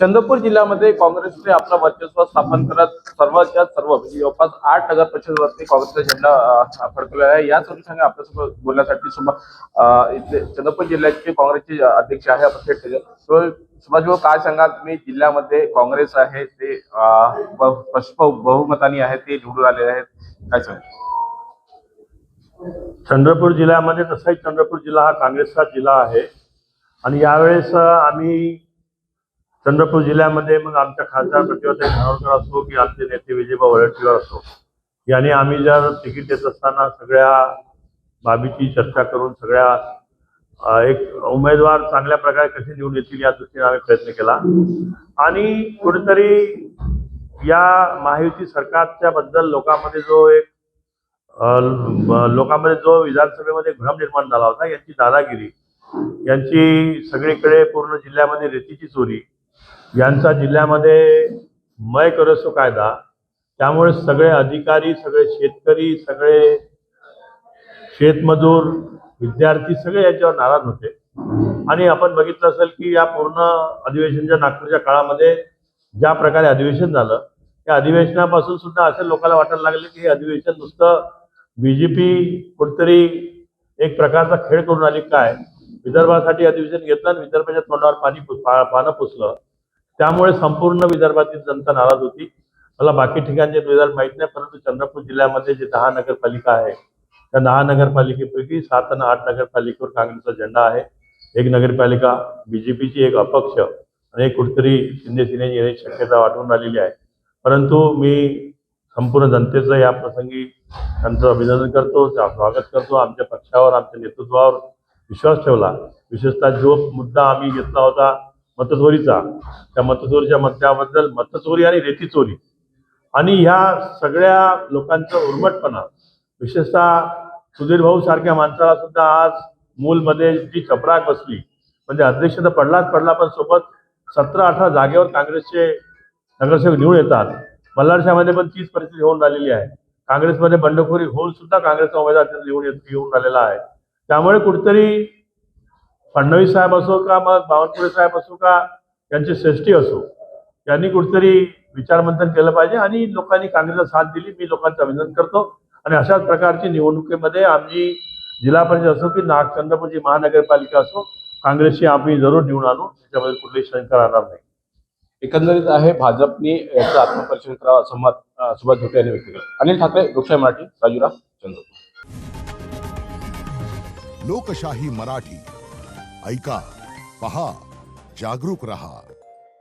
चंद्रपूर जिल्ह्यामध्ये काँग्रेसने आपलं वर्चस्व स्थापन करत सर्वच्या सर्व म्हणजे जवळपास 8 नगर परिषदेवरती काँग्रेसचा झेंडा फडकवलेला आहे। याच अनुषंगाने आपल्यासोबत बोलण्यासाठी इथले चंद्रपूर जिल्ह्याचे काँग्रेसचे अध्यक्ष आहे आपण थेट त्याच्यात सुभाष भाऊ, काय सांगा तुम्ही? जिल्ह्यामध्ये काँग्रेस आहे ते स्पष्ट बहुमताने आहे ते निवडून आलेले आहेत, काय सांगा? चंद्रपूर जिल्ह्यामध्ये तसाही चंद्रपूर जिल्हा हा काँग्रेसचा जिल्हा आहे आणि यावेळेस आम्ही चंद्रपूर जिल्ह्यामध्ये मग आमच्या खासदार प्रतिभाताई धानोरकर असो की आमचे नेते विजयभाऊ वडेट्टीवार असो यांनी आम्ही जर तिकीट देत असताना सगळ्या बाबीची चर्चा करून सगळ्या एक उमेदवार चांगल्या प्रकारे कसे निवडून येतील या दृष्टीने आम्ही प्रयत्न केला आणि कुठेतरी या महायुती सरकारच्या बद्दल लोकांमध्ये जो विधानसभेमध्ये भ्रम निर्माण झाला होता, यांची दादागिरी, यांची सगळीकडे पूर्ण जिल्ह्यामध्ये रेतीची चोरी, यांचा जिल्ह्यामध्ये मय करसो कायदा, त्यामुळे सगळे अधिकारी, सगळे शेतकरी, सगळे शेतमजूर, विद्यार्थी सगळे याच्यावर नाराज होते आणि आपण बघितलं असेल की या पूर्ण अधिवेशनाच्या नागपूरच्या काळामध्ये ज्या प्रकारे अधिवेशन झालं त्या अधिवेशनापासून सुद्धा असं लोकांना वाटायला लागले की हे अधिवेशन नुसतं बीजेपी कुठेतरी एक प्रकारचा खेळ करून आली काय, विदर्भासाठी अधिवेशन घेतलं आणि विदर्भाच्या तोंडावर पानं पुसलं, त्यामुळे संपूर्ण विदर्भातील जनता नाराज होती। मला बाकी ठिकाणचे रिझल्ट माहीत नाही, परंतु चंद्रपूर जिल्ह्यामध्ये जे 10 नगरपालिका आहे त्या 10 नगरपालिकेपैकी 7 आणि 8 नगरपालिकेवर काँग्रेसचा झेंडा आहे। एक नगरपालिका बीजेपीची, एक अपक्ष आणि एक कुठेतरी शिंदे सेनेची येण्याची शक्यता वाटून आलेली आहे। परंतु मी संपूर्ण जनतेचं या प्रसंगी त्यांचं अभिनंदन करतो, स्वागत करतो। आमच्या पक्षावर, आमच्या नेतृत्वावर विश्वास ठेवला, विशेषतः जो मुद्दा आम्ही घेतला होता मतचोरीचा, त्या मतचोरीच्या मुद्द्याबद्दल, मतचोरी आणि रेती चोरी आणि ह्या सगळ्या लोकांचा उर्मटपणा, विशेषतः सुधीर भाऊ सारख्या माणसाला सुद्धा आज मूलमध्ये जी चपराक बसली, म्हणजे अध्यक्ष तर पडला, पण सोबत 17-18 जागेवर काँग्रेसचे नगरसेवक निवडून येतात। बल्लारशामध्ये पण तीच परिस्थिती होऊन राहिलेली आहे। काँग्रेसमध्ये बंडखोरी होऊन सुद्धा काँग्रेसचा उमेदवार येऊन राहिलेला आहे। त्यामुळे कुठेतरी फडणवीस साहेब असो का मग बावनकुळे साहेब असो का यांची श्रेष्ठी असो, यांनी कुठेतरी विचारमंथन केलं पाहिजे आणि लोकांनी काँग्रेसला साथ दिली। मी लोकांचं अभिनंदन करतो आणि अशाच प्रकारची निवडणुकीमध्ये आम्ही जिल्हा परिषद असो की चंद्रपूरची महानगरपालिका असो, काँग्रेसची आम्ही जरूर निवडून आणू, त्याच्यामध्ये कुठलीही शंका राहणार नाही। एकंदरीत आहे भाजपने याचं आत्मपरीक्षण करावं असं मत सुभाष धोटे यांनी व्यक्त केलं। अनिल ठाकरे, लोकशाही मराठी, राजुरा, चंद्रपूर। लोकशाही मराठी, ऐका, पहा, जागरूक रहा।